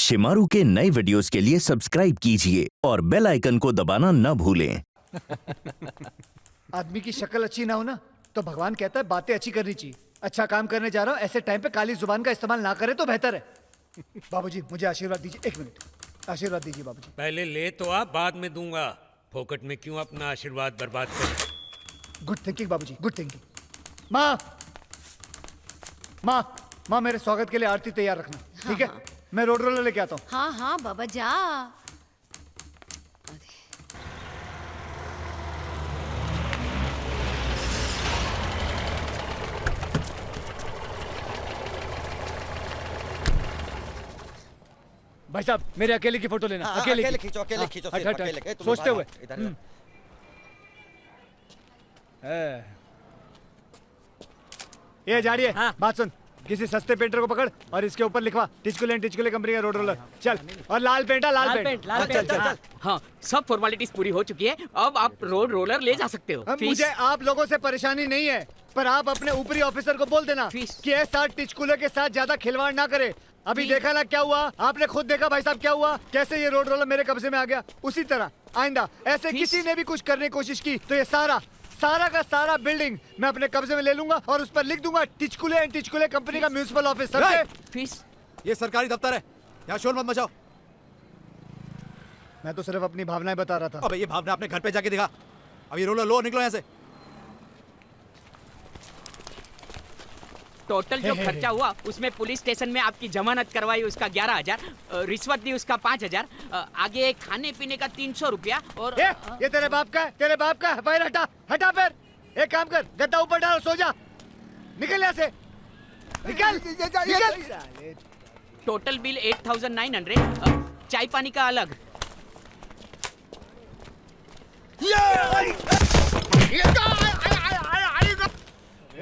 शिमारू के नए वीडियोस के लिए सब्सक्राइब कीजिए और बेल आइकन को दबाना न भूलें। आदमी की शक्ल अच्छी ना हो ना तो भगवान कहता है बातें अच्छी करनी चाहिए। अच्छा काम करने जा रहा हूँ, ऐसे टाइम पे काली जुबान का इस्तेमाल ना करे तो बेहतर है। बाबूजी मुझे आशीर्वाद दीजिए, एक मिनट आशीर्वाद दीजिए बाबूजी। पहले ले तो आप, बाद में दूंगा। फोकट में क्यों अपना आशीर्वाद बर्बाद कर। गुड थिंकिंग बाबूजी, गुड थिंकिंग। माँ माँ माँ, मेरे स्वागत के लिए आरती तैयार रखना, ठीक है? मैं रोड रोलर लेके आता हूँ। हाँ हाँ बाबा जा। भाई साहब मेरे अकेले की फोटो लेना। अकेले खींचो, अकेले खींचो, हट, सिर्फ हट, अकेले। हट, तुम सोचते इधर हुए। आओ, इधर आओ। ये जा रही है। बात सुन, किसी सस्ते पेंटर को पकड़ और इसके ऊपर लिखवा टिचकुले कंपनी का रोड रोलर। चल, और लाल पेंट, लाल पेंट। चल चल चल। हाँ, सब फॉर्मेलिटीज पूरी हो चुकी है। अब आप रोड रोलर ले जा सकते हो। अब फीस? मुझे आप लोगों से परेशानी नहीं है, पर आप अपने ऊपरी ऑफिसर को बोल देना फीस? कि ये साथ टिचकुले के साथ ज्यादा खिलवाड़ ना करे। अभी ठीक। देखा ना क्या हुआ, आपने खुद देखा भाई साहब क्या हुआ, कैसे ये रोड रोलर मेरे कब्जे में आ गया। उसी तरह आइंदा ऐसे फीस? किसी ने भी कुछ करने की कोशिश की तो ये सारा का सारा बिल्डिंग मैं अपने कब्जे में ले लूंगा और उस पर लिख दूंगा टिचकुले कंपनी का म्यूनिसिपल ऑफिस। समझे? फीस? ये सरकारी दफ्तर है, यहाँ शोर मत मचाओ। मैं तो सिर्फ अपनी भावनाएं बता रहा था। अबे ये भावना अपने घर पे जाके दिखा। अब ये रोलर लो, निकलो यहाँ से। टोटल जो खर्चा हुआ उसमें पुलिस स्टेशन में आपकी जमानत करवाई उसका 11,000, रिश्वत दी उसका 5,000, आगे खाने पीने का 300 रुपया और ये तेरे बाप का है, तेरे बाप का है। पैर हटा, हटा पैर। एक काम कर, गद्दा ऊपर डाल, सो जा। निकल यहाँ से, निकल निकल। टोटल बिल 8,900, चाय पानी का अलग।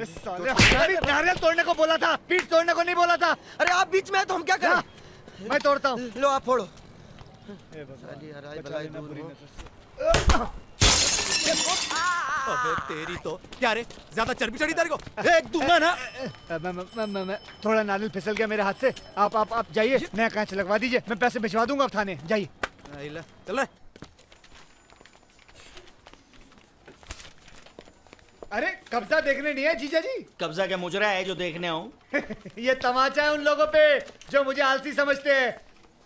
साले हमारी नारियल तोड़ने को बोला था, पीठ तोड़ने को नहीं बोला था। अरे आप बीच में हैं तो हम क्या करें? मैं तोड़ता हूँ। लो आप फोड़ो। अबे तेरी तो क्या रे, ज्यादा चर्बी चढ़ी तेरे को? एक दूंगा ना। मैं थोड़ा नारियल फिसल गया मेरे हाथ से। आप जाइए, नया कांच लगवा दीजिए, मैं पैसे भिजवा दूंगा आप थाने। जाइए। चल रहा। अरे कब्जा देखने नहीं है जीजा जी। कब्जा क्या मुजरा है जो देखने आऊं? ये तमाचा है उन लोगों पे जो मुझे आलसी समझते हैं।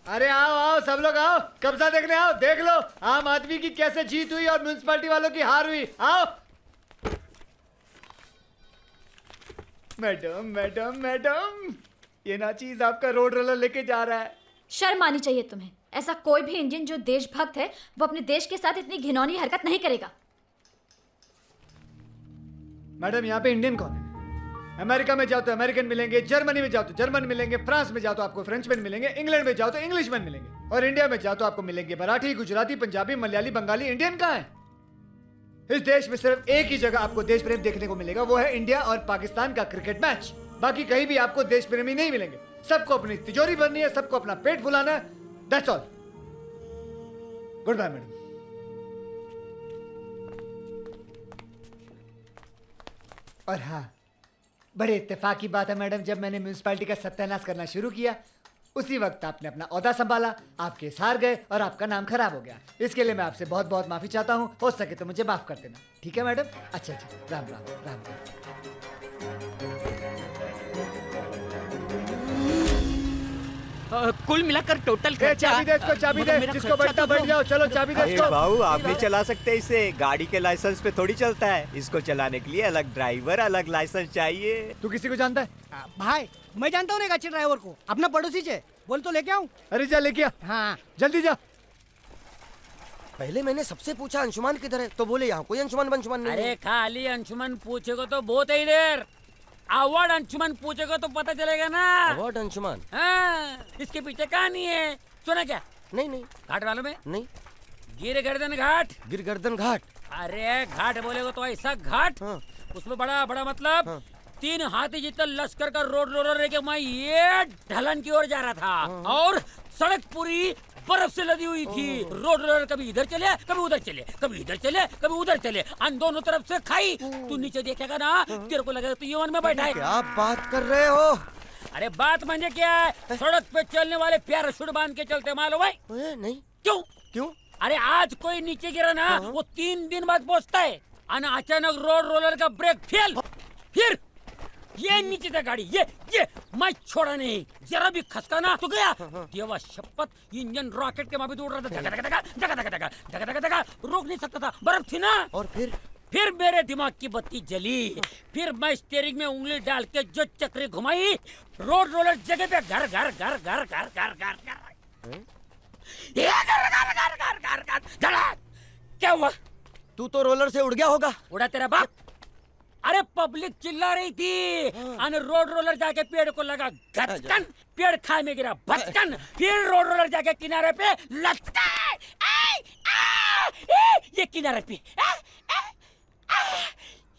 अरे आओ आओ सब लोग आओ, कब्जा देखने आओ। देख लो आम आदमी की कैसे जीत हुई और म्युनिसिपैलिटी वालों की हार हुई। आओ। मैडम मैडम मैडम, ये ना चीज आपका रोड रोलर लेके जा रहा है। शर्म आनी चाहिए तुम्हें। ऐसा कोई भी इंडियन जो देशभक्त है वो अपने देश के साथ इतनी घिनौनी हरकत नहीं करेगा। मैडम यहाँ पे इंडियन कौन है? अमेरिका में जाओ तो अमेरिकन मिलेंगे, जर्मनी में जाओ तो जर्मन मिलेंगे, फ्रांस में जाओ तो आपको फ्रेंचमैन मिलेंगे, इंग्लैंड में जाओ तो इंग्लिशमैन मिलेंगे, और इंडिया में जाओ तो आपको मिलेंगे मराठी, गुजराती, पंजाबी, मलयाली, बंगाली। इंडियन कहाँ है? इस देश में सिर्फ एक ही जगह आपको देश प्रेम देखने को मिलेगा, वो है इंडिया और पाकिस्तान का क्रिकेट मैच। बाकी कहीं भी आपको देश प्रेमी नहीं मिलेंगे। सबको अपनी तिजोरी भरनी है, सबको अपना पेट फुलाना है। That's all. Good bye madam. और हाँ, बड़े इत्तेफाक की बात है मैडम, जब मैंने म्युनिसिपैलिटी का सत्यानाश करना शुरू किया उसी वक्त आपने अपना ओहदा संभाला, आप केस हार गए और आपका नाम खराब हो गया। इसके लिए मैं आपसे बहुत बहुत माफी चाहता हूँ। हो सके तो मुझे माफ कर देना, ठीक है मैडम? अच्छा अच्छा, राम राम राम राम। कुल मिलाकर टोटल खर्चा। चाबी दे इसको, चाबी दे। मेरा जिसको खर्चा बैठना तो बैठ जाओ। चलो चाबी दे इसको। बाबू आप नहीं चला सकते इसे, गाड़ी के लाइसेंस पे थोड़ी चलता है। इसको चलाने के लिए अलग ड्राइवर, अलग लाइसेंस चाहिए। तू किसी को जानता है? भाई मैं जानता हूँ ना एक अच्छे ड्राइवर को, अपना पड़ोसी से। बोल तो लेके आऊँ? अरे जा लेके आ। हाँ जल्दी जा। पहले मैंने सबसे पूछा अंशुमान किधर है, तो बोले यहाँ कोई अंशुमान बंशुमान नहीं अरे है। खाली अंशुमन पूछेगा तो बहुत ही देर, अवार्ड अंशुमन पूछेगा तो पता चलेगा ना। अवार्ड अंशुमान? हाँ, इसके पीछे कहानी है, सुना क्या? नहीं नहीं घाट वालों में नहीं। गिर गर्दन घाट। गिरगर्दन घाट? अरे घाट बोलेगा तो ऐसा घाट, हाँ। उसमें बड़ा बड़ा मतलब हाँ। 3 हाथी जितना लश्कर का रोड रोलर लेके मैं ये ढलान की ओर जा रहा था और सड़क पूरी बर्फ से लदी हुई थी। रोड रोलर कभी इधर चले, कभी उधर चले, कभी इधर चले, कभी उधर चले, अन दोनों तरफ से खाई। तू नीचे देखेगा ना, तेरे को लगेगा तू ये वन में बैठा है। क्या बात कर रहे हो? अरे बात म्हणजे क्या है, सड़क पे चलने वाले पैराशूट बांध के चलते मालूम है? नहीं। क्यों? क्यों? अरे आज कोई नीचे गिरा ना वो 3 दिन बाद पहुंचता है, और अचानक रोड रोलर का ब्रेक फेल, फिर ये नीचे था गाड़ी, ये मैं छोड़ा नहीं, जरा भी खसका ना तो गया। देवा शपथ, इंजन रॉकेट के माफी उड़ रहा था, धका धका धका धका धका धका धका धका धका, रोक नहीं सकता था, बर्फ थी ना। और फिर मेरे दिमाग की बत्ती जली, फिर मैं स्टीयरिंग में उंगली डाल के जो चक्री घुमाई, रोड रोलर जगह पे घर घर घर घर घर घर घर घर। क्या हुआ? तू तो रोलर से उड़ गया होगा। उड़ा तेरा बाप। अरे पब्लिक चिल्ला रही थी, और रोड रोलर जाके पेड़ को लगा गचकन, पेड़ खाई में गिरा भचकन, फिर रोड रोलर जाके किनारे पे लटका, ये किनारे पे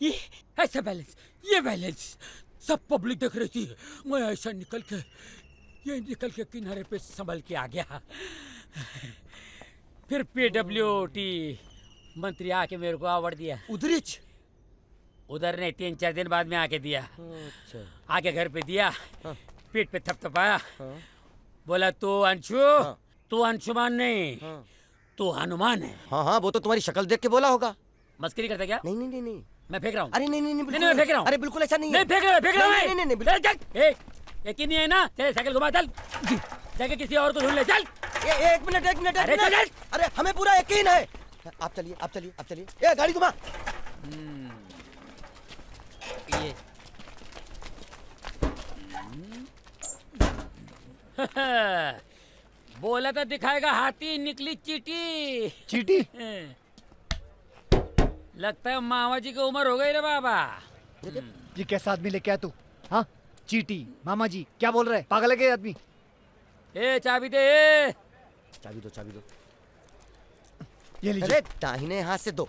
ये ऐसा बैलेंस, ये बैलेंस सब पब्लिक देख रही थी। मैं ऐसा निकल के किनारे पे संभल के आ गया। फिर PWT मंत्री आके मेरे को अवार्ड दिया। उधर नहीं, 3-4 दिन बाद में आके दिया। अच्छा। आके घर पे दिया, पीठ पे थपथपाया, बोला तू अंशु, तू अंशुमान नहीं, तू हनुमान है। हाँ, वो तो तुम्हारी शक्ल देख के बोला होगा। मस्करी करता क्या? नहीं। मैं फेंक रहा हूँ। अरे नहीं, मैं फेंक रहा हूँ। अरे बिल्कुल ऐसा नहीं है। नहीं फेंक रहा हूँ। नहीं, चल, यकीन नहीं है ना? चले साइकिल घुमा, चल जाके किसी और को ढूंढ ले, चल। एक मिनट। अरे चल। अरे हमें पूरा यकीन है। आप चलिए। ये गाड़ी घुमा। ये बोला तो दिखाएगा हाथी, निकली चीटी। लगता है मामा जी की उम्र हो गई रे बाबा। ये कैसा आदमी लेके आया तू? हाँ, चीटी मामा जी क्या बोल रहे हैं? पागल है क्या आदमी? ए चाबी दे। चाबी दो। ये लीजिए। अरे दाहिने हाथ से दो।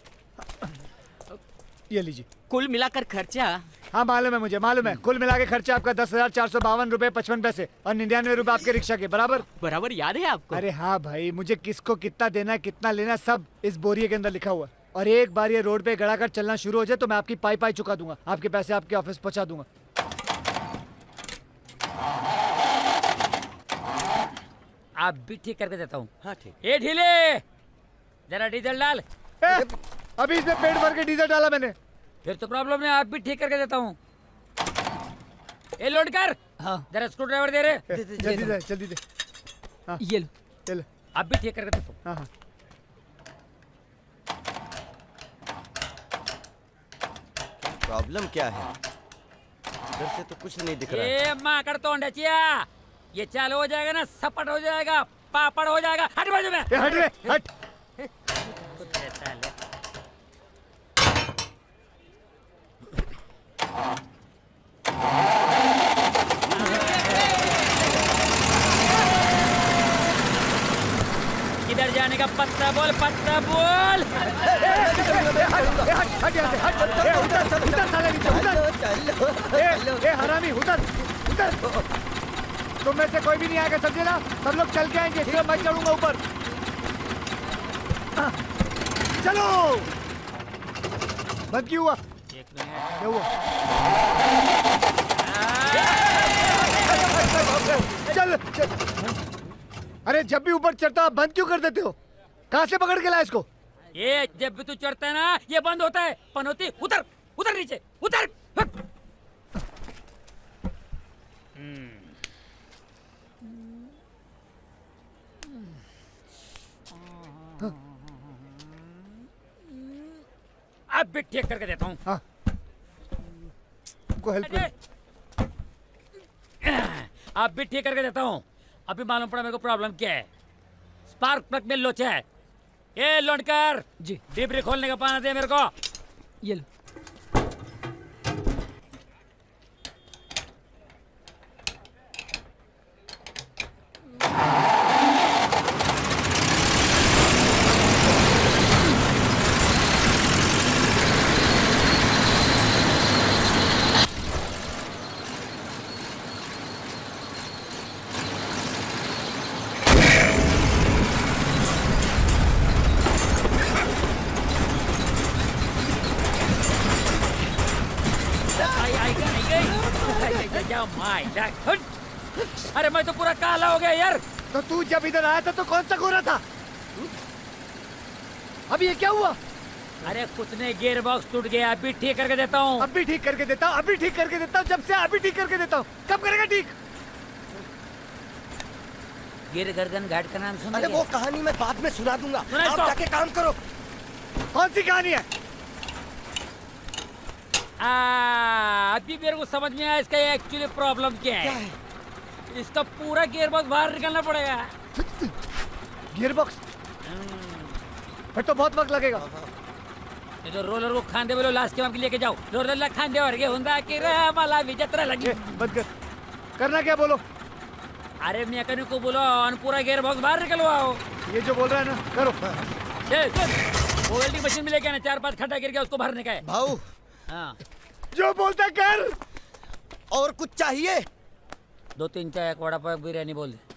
ये लीजिए। कुल मिलाकर खर्चा? हाँ मालूम है मुझे, मालूम है। कुल मिला के खर्चा आपका 10,452 रुपए 55 पैसे और 99 रुपए आपके रिक्शा के बराबर याद है आपको? अरे हाँ भाई, मुझे किसको कितना देना है, कितना लेना है, सब इस बोरिये के अंदर लिखा हुआ है। और एक बार ये रोड पे गड़ा कर चलना शुरू हो जाए तो मैं आपकी पाई चुका दूंगा, आपके पैसे आपके ऑफिस पहुंचा दूंगा। आप भी ठीक करके देता हूँ। हाँ ठीक। ए ढीले, जरा डीजल डाल। अभी इसमें पेट भर के डीजल डाला मैंने। फिर तो प्रॉब्लम नहीं, आप भी ठीक करके देता हूँ। ए लोड कर। हाँ। जरा स्क्रू ड्राइवर दे रहे। जल्दी दे। हाँ। ये लो। चल। आप भी ठीक करके देता हूँ। हाँ। प्रॉब्लम क्या है? इधर से तो कुछ नहीं दिख रहा है। ए माकड़ तो अंडचिया, ये चालू हो जाएगा ना, सपट हो जाएगा, पापड़ हो जाएगा। हट बाजू में। हट रे, हट। किधर जाने का पत्ता बोल। हट हरामी, उतर। तुम में से कोई भी नहीं आएगा, समझे ना? सब लोग चल के आएंगे, सिर्फ मैं चढ़ूंगा ऊपर। चलो। बंद क्यों हुआ? एक मिनट। क्या हुआ? चल। अरे जब भी ऊपर चढ़ता बंद क्यों कर देते हो? कहाँ से पकड़ के लाया इसको? ये जब भी तू चढ़ता है ना, ये बंद होता है। पनौती, उतर नीचे, उतर। अब भी ठीक करके देता हूँ। हाँ। को हेल्प कर। अब भी ठीक करके देता हूँ। अभी मालूम पड़ा मेरे को प्रॉब्लम क्या है। स्पार्क प्लग में लोचा है। ये लोडकर जी। डिबरी खोलने का पाना दे मेरे को। ये लो। माय गॉड, अरे मैं तो पूरा काला हो गया यार। तो तू जब इधर आया था तो कौन सा गोरा था? अब ये क्या हुआ? अरे कुछ नहीं, गियर बॉक्स टूट गया, अभी ठीक करके देता हूँ। अभी ठीक करके देता हूँ, अभी ठीक करके देता हूँ, जब से अभी ठीक करके देता हूँ। कब करेगा ठीक? गिर गर्दन घाट का नाम सुना? अरे वो कहानी मैं बाद में सुना दूंगा, सुना आप तो। जाके काम करो। कौन सी कहानी है? अभी मेरे को समझ में आया इसका एक्चुअली प्रॉब्लम क्या है। इसका पूरा गियर बॉक्स बाहर निकलना पड़ेगा। Gear box? फिर तो बहुत वक्त लगेगा। ये तो रोलर को खांदे बोलो, लास्ट के लेके जाओ। रोलर खांदे और हुंदा की मला भी जत्रा लगी। बंद कर। करना क्या बोलो? अरे मैकेनिक को बोलो और पूरा गियर बॉक्स बाहर निकलवाओ। ये जो बोल रहा है ना, करो। वो वेल्डिंग मशीन में लेके आना, 4-5 खड्डा गिर गया उसको भरने का है। भाऊ हाँ, जो बोलता है कर। और कुछ चाहिए? 2-3 चाय, एक वड़ा पाव, बिरयानी बोल दे।